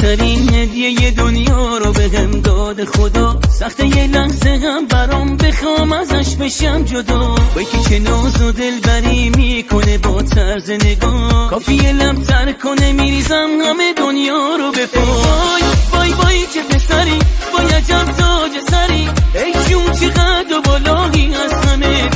بهترین هدیه دنیا رو بهم داد خدا، سخته یه لحظه هم برام بخوام ازش بشم جدا. وای که چه ناز و دلبری میکنه با طرز نگاه، کافیه لب تر کنه میریزم همه دنیا رو به پای. وای وای چه پسری، وای عجب تاج سری، ای جون چقدر و بالایی از همه